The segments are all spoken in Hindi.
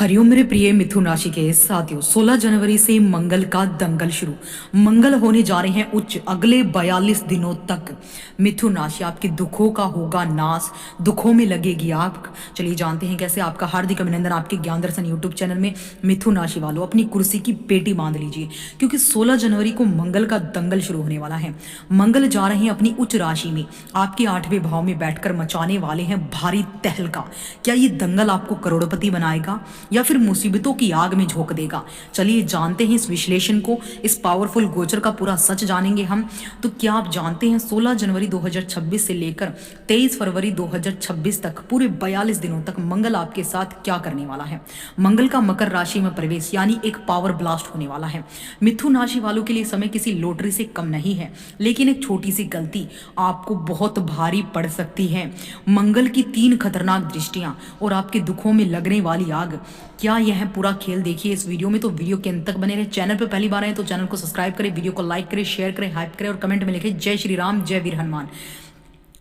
हरिओम मेरे प्रिय मिथुन राशि के साथियों, 16 जनवरी से मंगल का दंगल शुरू। मंगल होने जा रहे हैं उच्च। अगले 42 दिनों तक मिथुन राशि आपके दुखों का होगा नाश, दुखों में लगेगी आग। चलिए जानते हैं कैसे। आपका हार्दिक अभिनंदन आपके ज्ञान दर्शन यूट्यूब चैनल में। मिथुन राशि वालों, अपनी कुर्सी की पेटी बांध लीजिए, क्योंकि 16 जनवरी को मंगल का दंगल शुरू होने वाला है। मंगल जा रहे हैं अपनी उच्च राशि में, आपके 8वें भाव में बैठकर मचाने वाले हैं भारी तहलका। क्या ये दंगल आपको करोड़पति बनाएगा या फिर मुसीबतों की आग में झोंक देगा? चलिए जानते हैं इस विश्लेषण को, इस पावरफुल गोचर का पूरा सच जानेंगे हम। तो क्या आप जानते हैं 16 जनवरी 2026 से लेकर 23 फरवरी 2026 तक पूरे 42 दिनों तक मंगल आपके साथ क्या करने वाला है? मंगल का मकर राशि में प्रवेश यानी एक पावर ब्लास्ट होने वाला है। मिथुन राशि वालों के लिए समय किसी लॉटरी से कम नहीं है, लेकिन एक छोटी सी गलती आपको बहुत भारी पड़ सकती है। मंगल की 3 खतरनाक दृष्टियां और आपके दुखों में लगने वाली आग, क्या यह पूरा खेल देखिए इस वीडियो में। तो वीडियो के अंत तक बने रहे। चैनल पर पहली बार आए तो चैनल को सब्सक्राइब करें, वीडियो को लाइक करें, शेयर करें, हाइप करें और कमेंट में लिखें जय श्री राम, जय वीर हनुमान।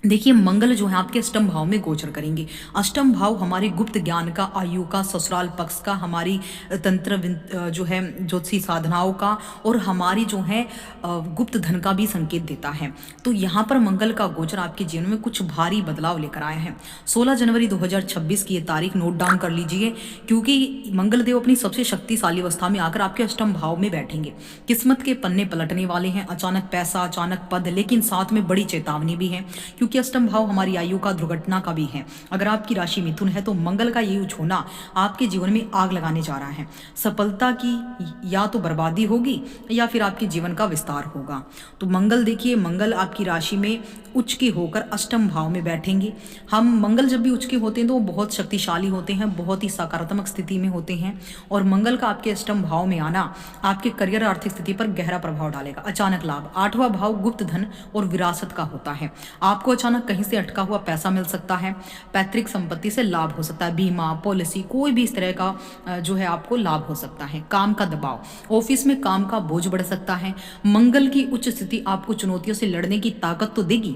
देखिए, मंगल जो है आपके अष्टम भाव में गोचर करेंगे। अष्टम भाव हमारे गुप्त ज्ञान का, आयु का, ससुराल पक्ष का, हमारी तंत्र जो है ज्योतिषी साधनाओं का और हमारी जो है गुप्त धन का भी संकेत देता है। तो यहाँ पर मंगल का गोचर आपके जीवन में कुछ भारी बदलाव लेकर आया है। 16 जनवरी 2026 की ये तारीख नोट डाउन कर लीजिए, क्योंकि मंगल देव अपनी सबसे शक्तिशाली अवस्था में आकर आपके अष्टम भाव में बैठेंगे। किस्मत के पन्ने पलटने वाले हैं। अचानक पैसा, अचानक पद, लेकिन साथ में बड़ी चेतावनी भी है, क्योंकि अष्टम भाव हमारी आयु का, दुर्घटना का भी है। अगर आपकी राशि मिथुन है तो मंगल का ये होना आपके जीवन में आग लगाने जा रहा है। सफलता की या तो बर्बादी होगी या फिर आपके जीवन का विस्तार होगा। तो मंगल देखिए, मंगल आपकी राशि में उच्च के होकर अष्टम भाव में बैठेंगे। हम मंगल जब भी उच्च के होते हैं तो वो बहुत शक्तिशाली होते हैं, बहुत ही सकारात्मक स्थिति में होते हैं। और मंगल का आपके अष्टम भाव में आना आपके करियर, आर्थिक स्थिति पर गहरा प्रभाव डालेगा। अचानक लाभ, 8वां भाव गुप्त धन और विरासत का होता है। आपको अचानक कहीं से अटका हुआ पैसा मिल सकता है, पैतृक संपत्ति से लाभ हो सकता है, बीमा, पॉलिसी, कोई भी इस तरह का जो है आपको लाभ हो सकता है। काम का दबाव, ऑफिस में काम का बोझ बढ़ सकता है। मंगल की उच्च स्थिति आपको चुनौतियों से लड़ने की ताकत तो देगी,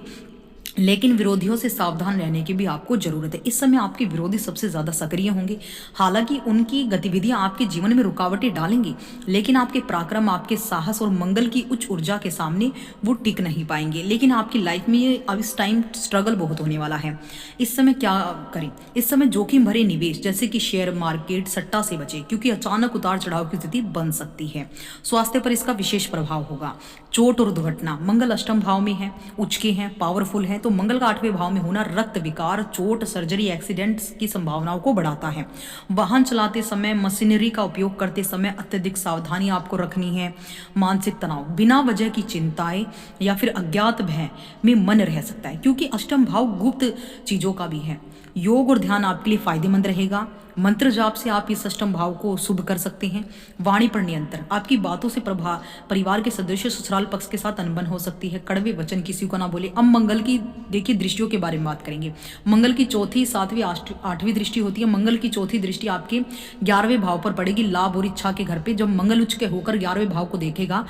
लेकिन विरोधियों से सावधान रहने की भी आपको जरूरत है। इस समय आपके विरोधी सबसे ज्यादा सक्रिय होंगे। हालांकि उनकी गतिविधियां आपके जीवन में रुकावटें डालेंगी, लेकिन आपके पराक्रम, आपके साहस और मंगल की उच्च ऊर्जा के सामने वो टिक नहीं पाएंगे। लेकिन आपकी लाइफ में ये अब इस टाइम स्ट्रगल बहुत होने वाला है। इस समय क्या करें? इस समय जोखिम भरे निवेश जैसे कि शेयर मार्केट, सट्टा से बचे, क्योंकि अचानक उतार चढ़ाव की स्थिति बन सकती है। स्वास्थ्य पर इसका विशेष प्रभाव होगा। चोट और दुर्घटना, मंगल अष्टम भाव में है, उच्च के हैं, पावरफुल है, तो मंगल का 8वें भाव में होना रक्त विकार, चोट, सर्जरी, एक्सीडेंट्स की संभावनाओं को बढ़ाता है। वाहन चलाते समय, मशीनरी का उपयोग करते समय अत्यधिक सावधानी आपको रखनी है। मानसिक तनाव, बिना वजह की चिंताएं या फिर अज्ञात भय में मन रह सकता है, क्योंकि अष्टम भाव गुप्त चीजों का भी है। योग और ध्यान आपके लिए फायदेमंद रहेगा। मंत्र जाप से आप इस अष्टम भाव को शुभ कर सकते हैं। वाणी पर नियंत्रण, आपकी बातों से परिवार के सदस्य, ससुराल पक्ष के साथ अनबन हो सकती है। कड़वे वचन किसी को ना बोले। अब मंगल की देखिए दृष्टियों के बारे में बात करेंगे। मंगल की चौथी, 7वीं, 8वीं दृष्टि होती है। मंगल की चौथी दृष्टि आपके 11वें भाव पर पड़ेगी, लाभ और इच्छा के घर पे। जब मंगल उच्च के होकर 11वें भाव को देखेगा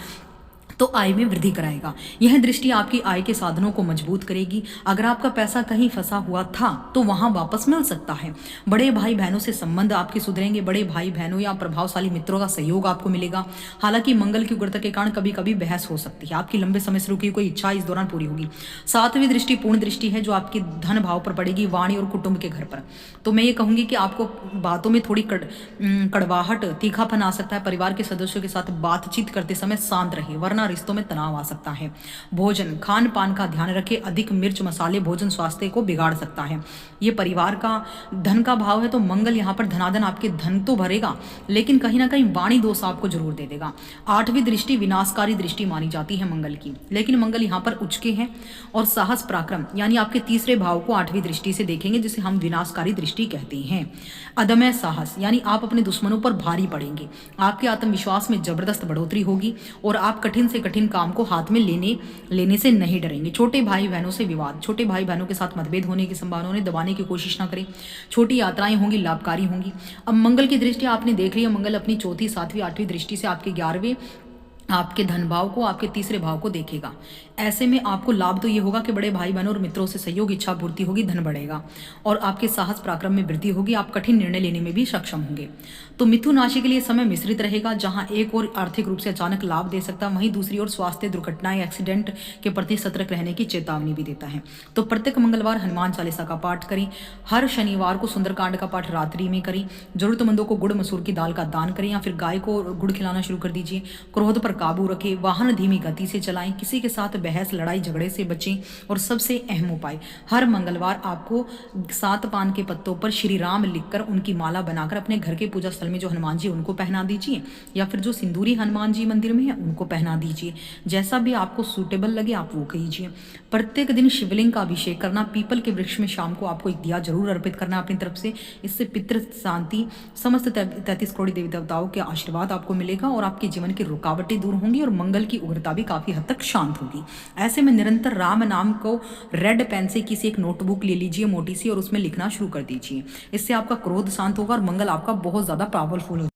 तो आय में वृद्धि कराएगा। यह दृष्टि आपकी आय के साधनों को मजबूत करेगी। अगर आपका पैसा कहीं फंसा हुआ था तो वहां वापस मिल सकता है। बड़े भाई बहनों से संबंध आपके सुधरेंगे। बड़े भाई बहनों या प्रभावशाली मित्रों का सहयोग आपको मिलेगा। हालांकि मंगल की उग्रता के कारण कभी कभी बहस हो सकती है। आपकी लंबे समय से रुकी कोई इच्छा इस दौरान पूरी होगी। 7वीं दृष्टि पूर्ण दृष्टि है, जो आपके धन भाव पर पड़ेगी, वाणी और कुटुंब के घर पर। तो मैं ये कहूंगी कि आपको बातों में थोड़ी कड़वाहट, तीखापन आ सकता है। परिवार के सदस्यों के साथ बातचीत करते समय शांत रहे, वरना रिश्तों में तनाव आ सकता है। भोजन, खान पान का ध्यान रखें। अधिक मिर्च मसाले भोजन स्वास्थ्य को बिगाड़ सकता है। ये परिवार का धन का भाव है, तो मंगल यहाँ पर धनाधन आपके धन तो भरेगा, लेकिन कहीं ना कहीं वाणी दोष आपको जरूर दे देगा। 8वीं दृष्टि विनाशकारी दृष्टि मानी जाती है मंगल की, लेकिन मंगल यहाँ पर उच्च के हैं और साहस पराक्रम यानी आपके 3रे भाव को 8वीं दृष्टि से देखेंगे, जिसे हम विनाशकारी दृष्टि कहते हैं। अदम्य साहस यानी आप अपने दुश्मनों पर भारी पड़ेंगे। आपके आत्मविश्वास में जबरदस्त बढ़ोतरी होगी और आप कठिन से कठिन काम को हाथ में लेने से नहीं डरेंगे। छोटे भाई बहनों से विवाद, छोटे भाई बहनों के साथ मतभेद होने की संभावना, उन्हें दबाने की कोशिश ना करें। छोटी यात्राएं होंगी, लाभकारी होंगी। अब मंगल की दृष्टि आपने देख ली है। मंगल अपनी चौथी, 7वीं, 8वीं दृष्टि से आपके 11वें आपके धन भाव को, आपके तीसरे भाव को देखेगा। ऐसे में आपको लाभ तो ये होगा कि बड़े भाई बहनों और मित्रों से सहयोग, इच्छा पूर्ति होगी, धन बढ़ेगा और आपके साहस पराक्रम में वृद्धि होगी। आप कठिन निर्णय लेने में भी सक्षम होंगे। तो मिथुन राशि के लिए समय मिश्रित रहेगा, जहां एक और आर्थिक रूप से अचानक लाभ दे सकता है, वहीं दूसरी ओर स्वास्थ्य, दुर्घटनाएं, एक्सीडेंट के प्रति सतर्क रहने की चेतावनी भी देता है। तो प्रत्येक मंगलवार हनुमान चालीसा का पाठ करें। हर शनिवार को सुंदरकांड का पाठ रात्रि में करें। जरूरतमंदों को गुड़ मसूर की दाल का दान करें या फिर गाय को गुड़ खिलाना शुरू कर दीजिए। क्रोध पर काबू रखें। वाहन धीमी गति से चलाएं। किसी के साथ बहस, लड़ाई झगड़े से बचें। और सबसे अहम उपाय, हर मंगलवार आपको 7 पान के पत्तों पर श्री राम लिखकर उनकी माला बनाकर अपने घर के पूजा स्थल में जो हनुमान जी उनको पहना दीजिए, या फिर जो सिंदूरी हनुमान जी मंदिर में है उनको पहना दीजिए। जैसा भी आपको सूटेबल लगे आप वो कीजिए। प्रत्येक दिन शिवलिंग का अभिषेक करना। पीपल के वृक्ष में शाम को आपको एक दिया जरूर अर्पित करना अपनी तरफ से। इससे पितृ शांति, समस्त 33 करोड़ देवी देवताओं के आशीर्वाद आपको मिलेगा और आपके जीवन की रुकावटें दूर होंगी और मंगल की उग्रता भी काफी हद तक शांत होगी। ऐसे में निरंतर राम नाम को रेड पेन से किसी एक नोटबुक ले लीजिए मोटी सी और उसमें लिखना शुरू कर दीजिए। इससे आपका क्रोध शांत होगा और मंगल आपका बहुत ज्यादा पावरफुल होगा।